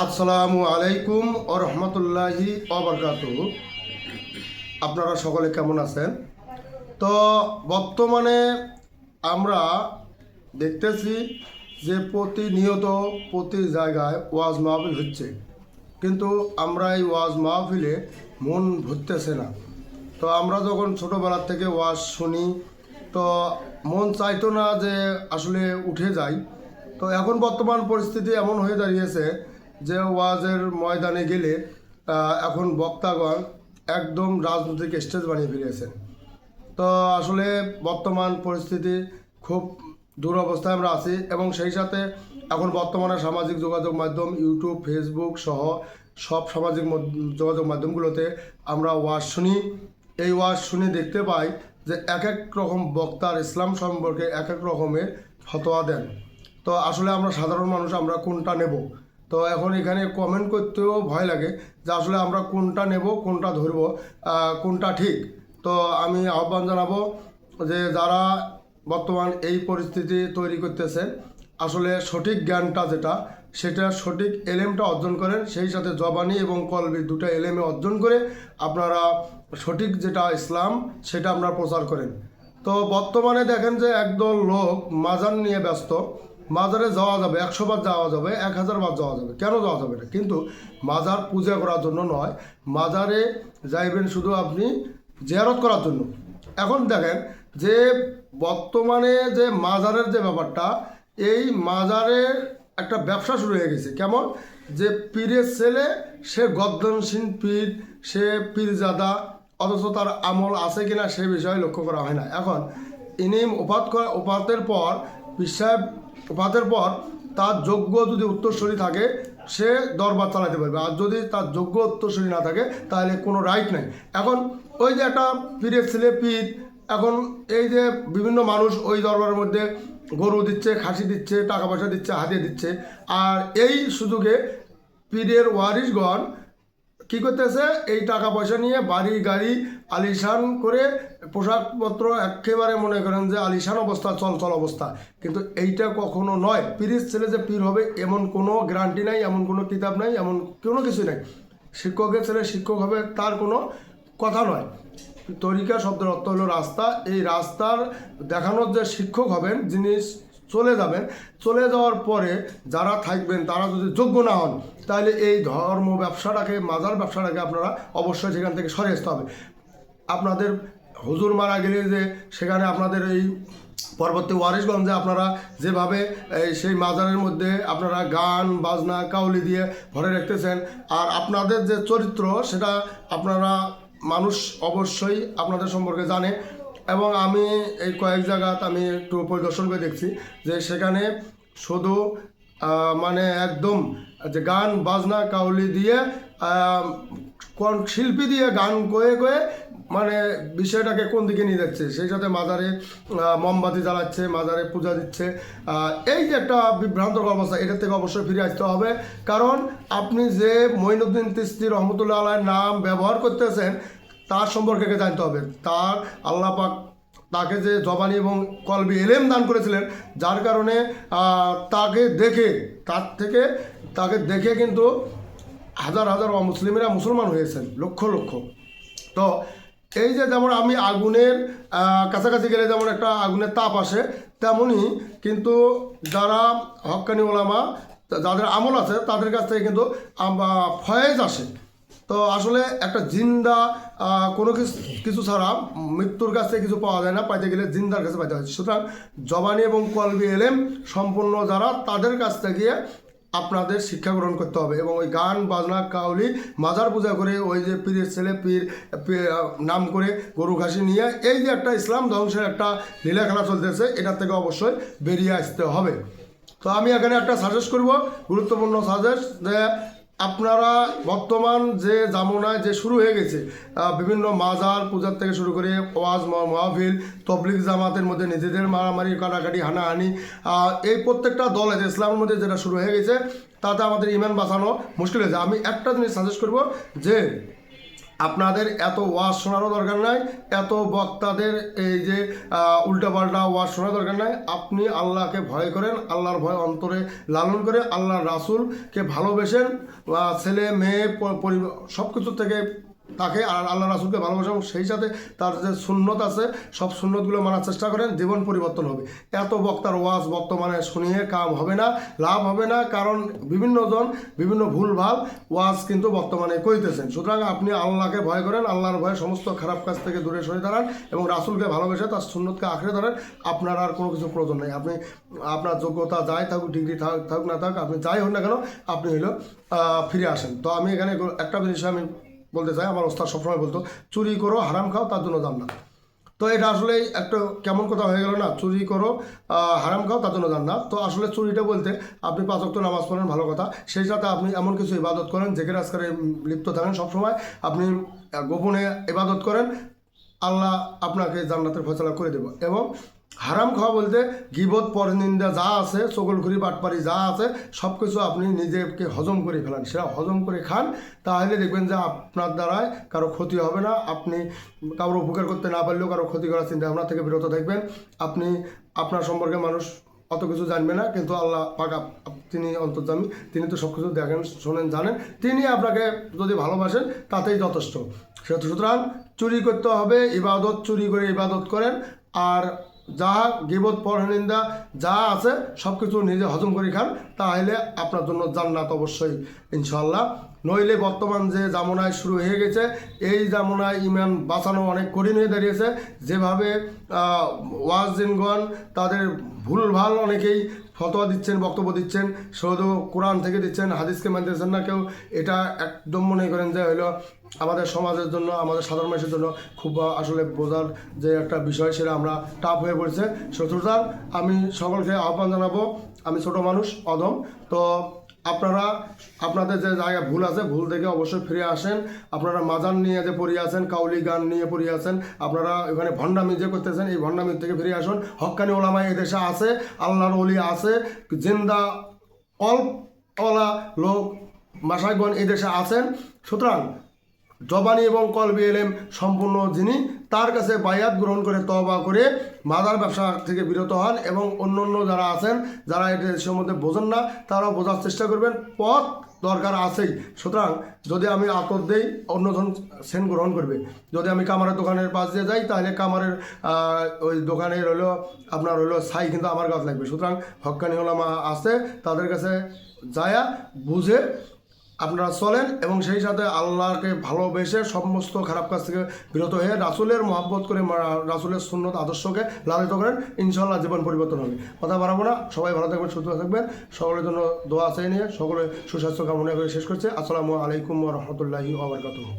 আসসালামু আলাইকুম ও রহমতুল্লাহি ওবারকাতুহু। আপনারা সকলে কেমন আছেন? তো বর্তমানে আমরা দেখতেছি যে প্রতিনিয়ত প্রতি জায়গায় ওয়াজ মাহফিল হচ্ছে, কিন্তু আমরা এই ওয়াজ মাহফিলে মন ভরতেছে না। তো আমরা যখন ছোটোবেলার থেকে ওয়াজ শুনি তো মন চাইতো না যে আসলে উঠে যাই। তো এখন বর্তমান পরিস্থিতি এমন হয়ে দাঁড়িয়েছে যে ওয়াজের ময়দানে গেলে এখন বক্তাগণ একদম রাজনৈতিক স্টেজ বানিয়ে ফেলেছেন। তো আসলে বর্তমান পরিস্থিতি খুব দুরবস্থায় আমরা আছি, এবং সেই সাথে এখন বর্তমানে সামাজিক যোগাযোগ মাধ্যম ইউটিউব, ফেসবুক সহ সব সামাজিক যোগাযোগ মাধ্যমগুলোতে আমরা ওয়াজ শুনি। এই ওয়াজ শুনে দেখতে পাই যে এক এক রকম বক্তার ইসলাম সম্পর্কে এক এক রকমের ফতোয়া দেন। তো আসলে আমরা সাধারণ মানুষ, আমরা কোনটা নেব? তো এখন এখানে কমেন্ট করতেও ভয় লাগে যে আসলে আমরা কোনটা নেব, কোনটা ধরব, কোনটা ঠিক। তো আমি আহ্বান জানাবো যে যারা বর্তমান এই পরিস্থিতি তৈরি করতেছে, আসলে সঠিক জ্ঞানটা যেটা, সেটা সঠিক এলেমটা অর্জন করেন, সেই সাথে জবানি এবং কলবি দুটো এলেমে অর্জন করে আপনারা সঠিক যেটা ইসলাম সেটা আপনারা প্রচার করেন। তো বর্তমানে দেখেন যে একদল লোক মাজার নিয়ে ব্যস্ত। মাজারে যাওয়া যাবে, 100 বার যাওয়া যাবে, 1000 বার যাওয়া যাবে, কেন যাওয়া যাবে না? কিন্তু মাজার পূজা করার জন্য নয়, মাজারে যাইবেন শুধু আপনি জিয়ারত করার জন্য। এখন দেখেন যে বর্তমানে যে মাজারের যে ব্যাপারটা, এই মাজারের একটা ব্যবসা শুরু হয়ে গেছে। কেমন? যে পীরের ছেলে সে গদ্দনসীন পীর, সে পীরজাদা, অথচ তার আমল আছে কিনা সে বিষয়ে লক্ষ্য করা হয় না। এখন ইনি উপাতের পর বিশ্বাস উপাতের পর তার যোগ্য যদি উত্তরসূরি থাকে সে দরবার চালাতে পারবে, আর যদি তার যোগ্য উত্তরসূরি না থাকে তাহলে কোনো রাইট নাই। এখন ওই যে একটা পীরের ছেলে পীর, এখন এই যে বিভিন্ন মানুষ ওই দরবারের মধ্যে গরু দিচ্ছে, খাসি দিচ্ছে, টাকা পয়সা দিচ্ছে, হাতিয়ে দিচ্ছে, আর এই সুযোগে পীরের ওয়ারিশগণ কী করতেছে? এই টাকা পয়সা নিয়ে বাড়ি গাড়ি আলিশান করে, পোশাকপত্র একেবারে মনে করেন যে আলিশান অবস্থা, চল অবস্থা। কিন্তু এইটা কখনো নয়। পীরের ছেলে যে পীর হবে এমন কোনো গ্যারান্টি নাই, এমন কোনো কিতাব নাই, এমন কোনো কিছু নাই। শিক্ষকের ছেলে শিক্ষক হবে তার কোনো কথা নয়। তরিকা শব্দের অর্থ হলো রাস্তা। এই রাস্তার দেখানোর যে শিক্ষক হবেন, যিনি চলে যাবেন, চলে যাওয়ার পরে যারা থাকবেন তারা যদি যোগ্য না হন, তাহলে এই ধর্ম ব্যবসাটাকে, মাজার ব্যবসাটাকে আপনারা অবশ্যই সেখান থেকে সরে আসতে হবে। আপনাদের হুজুর মারা গেলে যে সেখানে আপনাদের এই পরবর্তী ওয়ারিশগঞ্জে আপনারা যেভাবে সেই মাজারের মধ্যে আপনারা গান বাজনা কাউলি দিয়ে ভরে রাখতেছেন, আর আপনাদের যে চরিত্র সেটা আপনারা মানুষ অবশ্যই আপনাদের সম্পর্কে জানে। এবং আমি এই কয়েক জায়গাতে আমি একটু পরিদর্শন করে দেখছি যে সেখানে শুধু মানে একদম যে গান বাজনা কাউলি দিয়ে শিল্পী দিয়ে গান কয়ে মানে বিষয়টাকে কোন দিকে নিয়ে যাচ্ছে, সেই সাথে মাজারে মোমবাতি জ্বালাচ্ছে, মাজারে পূজা দিচ্ছে। এই যে একটা বিভ্রান্তকর অবস্থা, এটার থেকে অবশ্যই ফিরে আসতে হবে। কারণ আপনি যে মঈনুদ্দিন চিশতি রহমতুল্লাহ আলাইহির নাম ব্যবহার করতেছেন তার সম্পর্কে জানতে হবে। তার আল্লাহ পাক তাকে যে জবানি এবং কলবি এলেম দান করেছিলেন, যার কারণে তাকে দেখে কিন্তু হাজার হাজার অমুসলিমেরা মুসলমান হয়েছেন, লক্ষ লক্ষ। তো এই যে যেমন আমি আগুনের কাছাকাছি গেলে যেমন একটা আগুনের তাপ আসে, তেমনই কিন্তু যারা হক্কানি ওলামা, যাদের আমল আছে, তাদের কাছ থেকে কিন্তু ফয়েজ আসে। তো আসলে একটা জিন্দা কোনো কিছু ছাড়া মৃত্যুর কাছ থেকে কিছু পাওয়া যায় না, পাইতে গেলে জিন্দার কাছে পাইতে হয়। সুতরাং জবানি এবং কলবি এলেম সম্পূর্ণ যারা, তাদের কাছ থেকে আপনাদের শিক্ষা গ্রহণ করতে হবে। এবং ওই গান বাজনা কাউলি মাজার পূজা করে ওই যে পীরের ছেলে পীর নাম করে গরু ঘাসি নিয়ে এই যে একটা ইসলাম ধ্বংসের একটা লীলা খেলা চলতেছে, এটার থেকে অবশ্যই বেরিয়ে আসতে হবে। তো আমি এখানে একটা সাজেস্ট করব, গুরুত্বপূর্ণ সাজেস্ট, যে আপনারা বর্তমান যে জামানায় যে শুরু হয়ে গেছে বিভিন্ন মাজার পূজার থেকে শুরু করে ওয়াজ মাহফিল, তবলিগ জামাতের মধ্যে নিজেদের মারামারি কাটাকাটি হানাহানি, এই প্রত্যেকটা দল আছে ইসলামের মধ্যে যেটা শুরু হয়ে গেছে, তাতে আমাদের ইমান বাঁচানো মুশকিল হয়েছে। আমি একটা জিনিস সাজেস্ট করব যে আপনাদের এত ওয়াজ শোনারও দরকার নাই, এত বক্তাদের এই যে উল্টাপাল্টা ওয়াজ শোনার দরকার নাই। আপনি আল্লাহকে ভয় করেন, আল্লাহর ভয় অন্তরে লালন করে আল্লাহর রাসূলকে ভালোবেসেন, ছেলে মেয়ে সব কিছু থেকে তাকে আর আল্লাহ রাসূলকে ভালোবাসেন, সেই সাথে তার যে সুন্নত আছে সব সুন্নতগুলো মানার চেষ্টা করেন, জীবন পরিবর্তন হবে। এত বক্তার ওয়াজ বর্তমানে শুনিয়ে কাম হবে না, লাভ হবে না, কারণ বিভিন্ন জন বিভিন্ন ভুলভাল ওয়াজ কিন্তু বর্তমানে কইতেছেন। সুতরাং আপনি আল্লাহকে ভয় করেন, আল্লাহর ভয়ে সমস্ত খারাপ কাজ থেকে দূরে সরে দাঁড়ান এবং রাসূলকে ভালোবেসে তার সুন্নতকে আঁকড়ে ধরেন। আপনার আর কোনো কিছু প্রয়োজন নেই। আপনি আপনার যোগ্যতা যাই থাকুক, ডিগ্রি থাকুক না থাকুক, আপনি যাই হোক না কেন, আপনি হলো ফিরে আসেন। তো আমি এখানে একটা বিষয় আমি বলতে চাই, আমার ওস্তাদ সবসময় বলতো, চুরি করো হারাম খাও তার জন্য জান্নাত। তো এটা আসলে একটা কেমন কথা হয়ে গেল না, চুরি করো হারাম খাও তার জন্য জান্নাত। তো আসলে চুরিটা বলতে আপনি 5 ওয়াক্ত নামাজ পড়েন, ভালো কথা, সেই সাথে আপনি এমন কিছু ইবাদত করেন যেখানে আজকাল লিপ্ত থাকেন, সবসময় আপনি গোপনে ইবাদত করেন, আল্লাহ আপনাকে জান্নাতের ফয়সালা করে দেব। এবং হারাম খাওয়া বলতে গীবত পরনিন্দা যা আছে, চগলখুরি বাটপারি যা আছে, সব কিছু আপনি নিজেকে হজম করে ফেলান, সেটা হজম করে খান, তাহলে দেখবেন যে আপনার দ্বারায় কারো ক্ষতি হবে না। আপনি কারো উপকার করতে না পারলেও কারো ক্ষতি করার চিন্তা ভাবনা থেকে বিরত থাকবেন। আপনি আপনার সম্পর্কে মানুষ অত কিছু জানবে না, কিন্তু আল্লাহ পাক তিনি অন্তর্যামী, তিনি তো সব কিছু দেখেন, শোনেন, জানেন। তিনি আপনাকে যদি ভালোবাসেন তাতেই যথেষ্ট। সুতরাং চুরি করতে হবে, ইবাদত চুরি করে ইবাদত করেন, আর যা গীবত পরনিন্দা যা আছে সব কিছু নিজে হজম করে খান, তাহলে আপনার জন্য জান্নাত অবশ্যই ইনশাআল্লাহ। নইলে বর্তমান যে জামানায় শুরু হয়ে গেছে, এই জামানায় ইমান বাঁচানো অনেক কঠিন হয়ে দাঁড়িয়েছে। যেভাবে ওয়াজিনগণ তাদের ভুলভাল অনেকেই ফতোয়া দিচ্ছেন, বক্তব্য দিচ্ছেন, শুধু কোরআন থেকে দিচ্ছেন, হাদিসকে মানতেছেন না কেউ। এটা একদম মনে করেন যে হলো আমাদের সমাজের জন্য, আমাদের সাধারণ মানুষের জন্য খুব আসলে বোঝার যে একটা বিষয়, সেটা আমরা টাফ হয়ে পড়েছে। সুতরাং আমি সকলকে আহ্বান জানাবো, আমি ছোট মানুষ, অদম, তো আপনারা আপনাদের যে জায়গায় ভুল আছে, ভুল থেকে অবশ্যই ফিরে আসেন। আপনারা মাজান নিয়ে যে পড়ে আছেন, কাউলি গান নিয়ে পড়ে আছেন, আপনারা এখানে ভণ্ডামি যে করতেছেন, এই ভণ্ডামির থেকে ফিরে আসুন। হক্কানি ওলামা এদেশে আছে, আল্লাহর ওলি আছে, জিন্দা অল্পওয়ালা লোক মাসাইগণ এই দেশে আছেন। সুতরাং জবানি এবং কলবি এলেম সম্পূর্ণ যিনি, তার কাছে বায়াত গ্রহণ করে তওবা করে মাদার ব্যবসা থেকে বিরত হন। এবং অন্য অন্য যারা আছেন, যারা এটা সম্বন্ধে বোঝেন না, তারাও বোঝার চেষ্টা করবেন, পথ দরকার আছেই। সুতরাং যদি আমি আতর দেই, অন্যজন সেন গ্রহণ করবে। যদি আমি কামারের দোকানের পাশ দিয়ে যাই, তাহলে কামারের ওই দোকানের হলো আপনার হলো ছাই কিন্তু আমার গাছ লাগবে। সুতরাং হক্কানি ওলামা আছে, তাদের কাছে যায়া বুঝে আপনারা চলেন এবং সেই সাথে আল্লাহকে ভালোবেসে সমস্ত খারাপ কাজ থেকে বিরত হয়ে রাসূলের মহব্বত করে, রাসূলের সুন্নত আদর্শকে লালিত করেন, ইনশাআল্লাহ জীবন পরিবর্তন হবে। কথা বাড়াবো না, সবাই ভালো থাকবেন, সুস্থ থাকবেন। সকলের জন্য দোয়া চাই নিয়ে সকলে সুস্বাস্থ্য কামনা করে শেষ করছে। আসসালামু আলাইকুম ওয়া রাহমাতুল্লাহি ওয়া বারাকাতুহু।